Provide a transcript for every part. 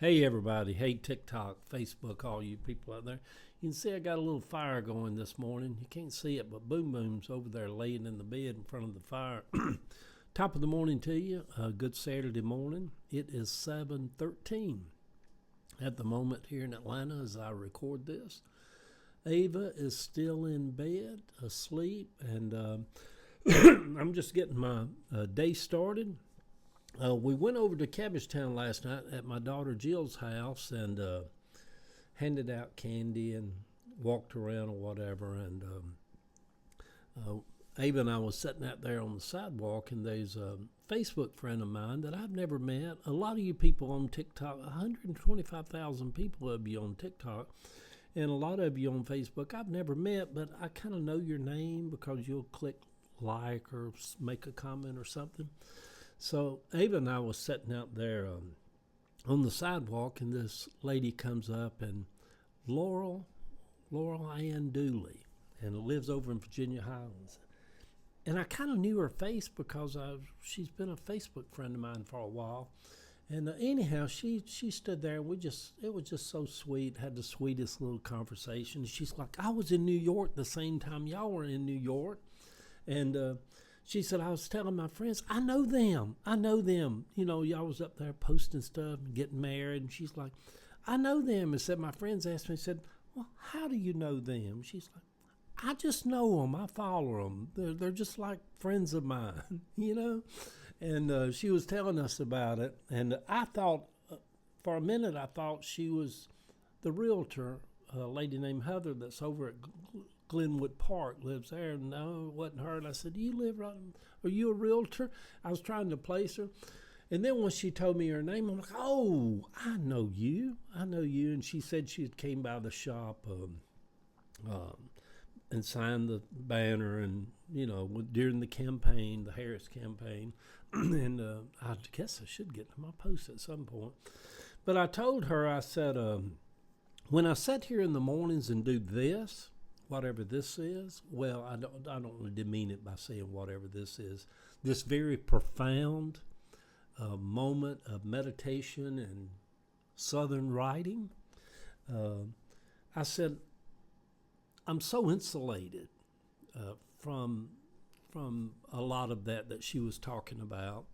Hey everybody, hey TikTok, Facebook, all you people out there. You can see I got a little fire going this morning. You can't see it, but Boom Boom's over there laying in the bed in front of the fire. Top of the morning to you. Good Saturday morning. It is 7:13 at the moment here in Atlanta as I record this. Ava is still in bed, asleep, and I'm just getting my day started. We went over to Cabbagetown last night at my daughter Jill's house and handed out candy and walked around or whatever. And Ava and I was sitting out there on the sidewalk, and there's a Facebook friend of mine that I've never met. A lot of you people on TikTok, 125,000 people of you on TikTok, and a lot of you on Facebook I've never met, but I kind of know your name because you'll click like or make a comment or something. So Ava and I was sitting out there on the sidewalk, and this lady comes up, and Laurel Ann Dooley, and lives over in Virginia Highlands. And I kind of knew her face because she's been a Facebook friend of mine for a while. And anyhow, she stood there, and it was just so sweet. Had the sweetest little conversation. She's like, I was in New York the same time y'all were in New York, and she said, I was telling my friends, I know them. You know, y'all was up there posting stuff and getting married. And she's like, I know them. And said, my friends asked me, said, well, how do you know them? She's like, I just know them. I follow them. They're just like friends of mine, you know? And she was telling us about it. And I thought, for a minute, I thought she was the realtor, a lady named Heather that's over at Glenwood Park, lives there. No, it wasn't her. And I said, do you live right? Are you a realtor? I was trying to place her. And then when she told me her name, I'm like, oh, I know you. And she said she had came by the shop and signed the banner and, you know, during the campaign, the Harris campaign. And I guess I should get to my post at some point. But I told her, I said, when I sit here in the mornings and do this, whatever this is, well, I don't want to demean it by saying whatever this is. This very profound moment of meditation and Southern writing. I said, I'm so insulated from a lot of that she was talking about.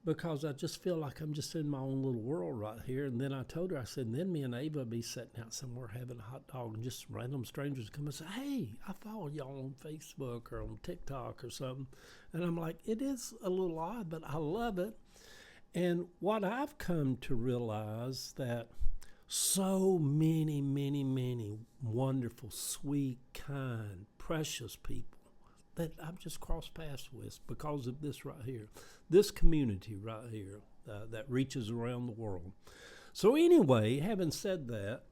Because I just feel like I'm just in my own little world right here. And then I told her, I said, and then me and Ava be sitting out somewhere having a hot dog, and just random strangers come and say, hey, I follow y'all on Facebook or on TikTok or something. And I'm like, it is a little odd, but I love it. And what I've come to realize that so many, many, many wonderful, sweet, kind, precious people that I've just crossed paths with because of this right here, this community right here that reaches around the world. So anyway, having said that,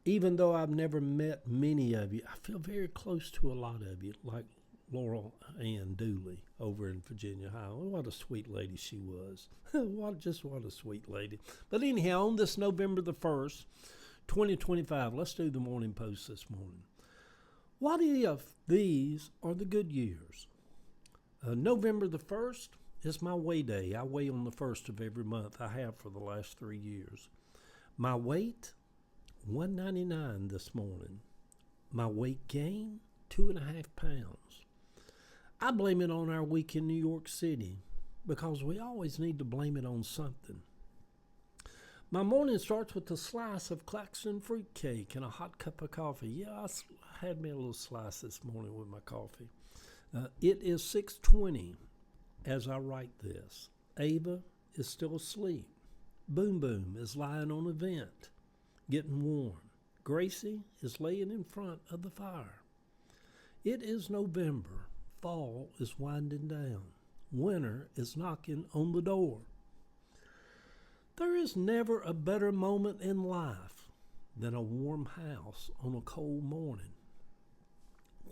even though I've never met many of you, I feel very close to a lot of you, like Laurel Ann Dooley over in Virginia Highlands. What a sweet lady she was. what a sweet lady. But anyhow, on this November the 1st, 2025, let's do the morning post this morning. What if these are the good years? November the 1st is my weigh day. I weigh on the 1st of every month. I have for the last 3 years. My weight, 199 this morning. My weight gain, 2.5 pounds. I blame it on our week in New York City because we always need to blame it on something. My morning starts with a slice of Claxon fruit cake and a hot cup of coffee. Yeah, I had me a little slice this morning with my coffee. It is 6:20 as I write this. Ava is still asleep. Boom Boom is lying on a vent, getting warm. Gracie is laying in front of the fire. It is November. Fall is winding down. Winter is knocking on the door. There is never a better moment in life than a warm house on a cold morning.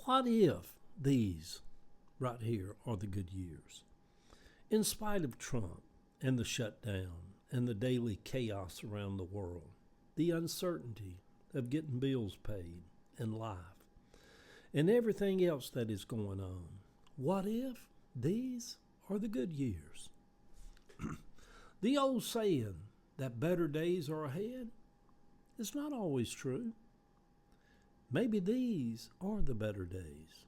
What if these right here are the good years? In spite of Trump and the shutdown and the daily chaos around the world, the uncertainty of getting bills paid and life, and everything else that is going on, what if these are the good years? The old saying that better days are ahead is not always true. Maybe these are the better days.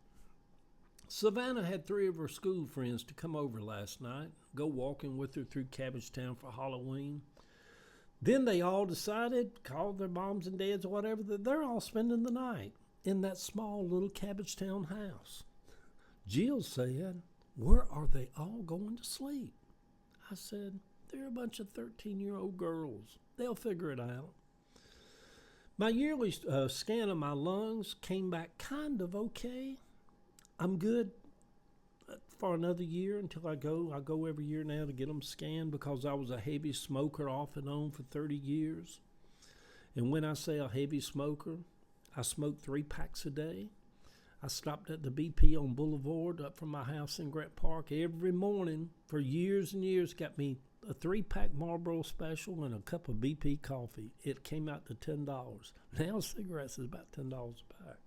Savannah had 3 of her school friends to come over last night, go walking with her through Cabbagetown for Halloween. Then they all decided, called their moms and dads or whatever, that they're all spending the night in that small little Cabbagetown house. Jill said, "Where are they all going to sleep?" I said, "They're a bunch of 13-year-old girls. They'll figure it out." My yearly scan of my lungs came back kind of okay. I'm good for another year until I go. I go every year now to get them scanned because I was a heavy smoker off and on for 30 years. And when I say a heavy smoker, I smoked 3 packs a day. I stopped at the BP on Boulevard up from my house in Grant Park every morning for years and years. Got me a 3-pack Marlboro Special and a cup of BP coffee. It came out to $10. Now cigarettes is about $10 a pack.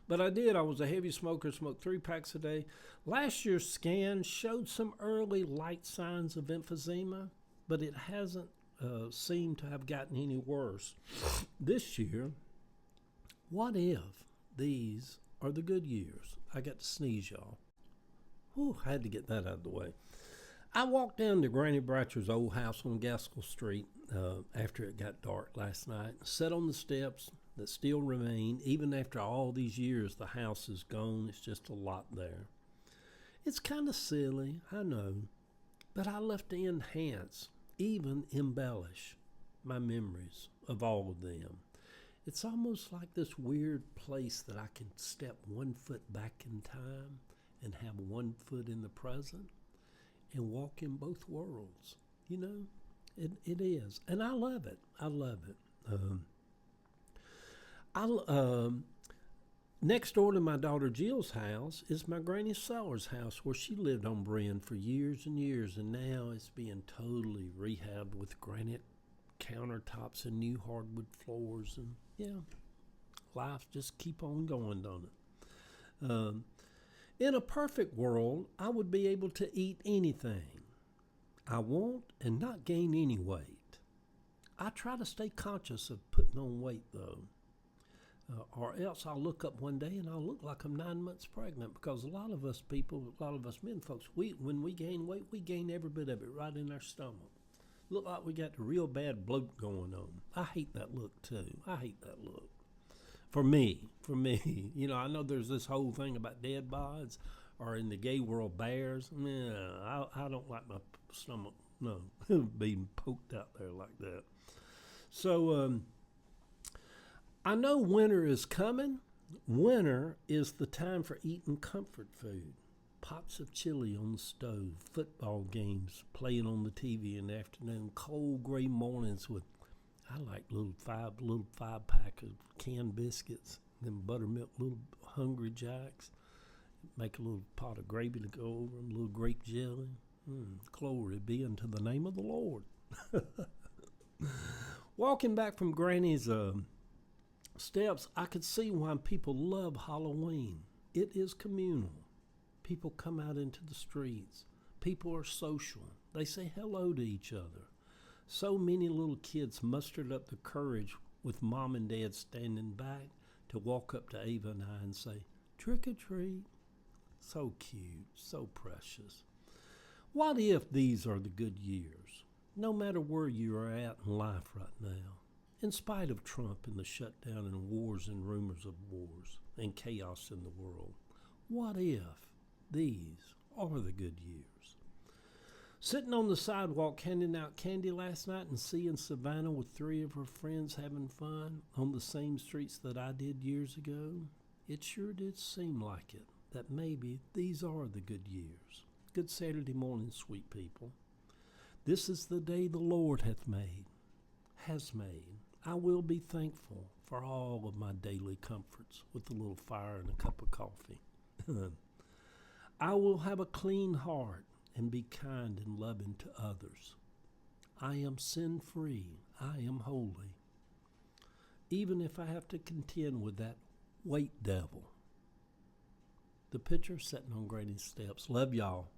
But I did. I was a heavy smoker, smoked 3 packs a day. Last year's scan showed some early light signs of emphysema, but it hasn't seemed to have gotten any worse. This year, what if these are the good years? I got to sneeze, y'all. Whew, I had to get that out of the way. I walked down to Granny Bratcher's old house on Gaskell Street after it got dark last night, sat on the steps that still remain. Even after all these years, the house is gone. It's just a lot there. It's kind of silly, I know, but I left to enhance, even embellish, my memories of all of them. It's almost like this weird place that I can step 1 foot back in time and have 1 foot in the present and walk in both worlds. You know, it is. And I love it. I love it. Next door to my daughter Jill's house is my Granny Sellers' house, where she lived on Bryn for years and years, and now it's being totally rehabbed with granite countertops and new hardwood floors, and yeah, life just keep on going, don't it? In a perfect world, I would be able to eat anything I want and not gain any weight. I try to stay conscious of putting on weight, though. Or else I'll look up one day and I'll look like I'm 9 months pregnant, because a lot of us people, a lot of us men folks, when we gain weight, we gain every bit of it right in our stomach. Look like we got the real bad bloat going on. I hate that look too. I hate that look. For me, you know, I know there's this whole thing about dead bods or in the gay world bears. Yeah, I don't like my stomach, no, being poked out there like that. So, I know winter is coming. Winter is the time for eating comfort food. Pots of chili on the stove, football games playing on the TV in the afternoon, cold gray mornings with, I like little five pack of canned biscuits, then buttermilk, little Hungry Jacks. Make a little pot of gravy to go over them, a little grape jelly. Glory be unto the name of the Lord. Walking back from Granny's steps, I could see why people love Halloween. It is communal. People come out into the streets. People are social. They say hello to each other. So many little kids mustered up the courage, with mom and dad standing back, to walk up to Ava and I and say, "Trick or treat." So cute, so precious. What if these are the good years? No matter where you are at in life right now, in spite of Trump and the shutdown and wars and rumors of wars and chaos in the world, what if these are the good years? Sitting on the sidewalk handing out candy last night and seeing Savannah with 3 of her friends having fun on the same streets that I did years ago, it sure did seem like it, that maybe these are the good years. Good Saturday morning, sweet people. This is the day the Lord hath made, has made. I will be thankful for all of my daily comforts with a little fire and a cup of coffee. I will have a clean heart and be kind and loving to others. I am sin-free. I am holy. Even if I have to contend with that weight devil. The picture sitting on Granny's steps. Love y'all.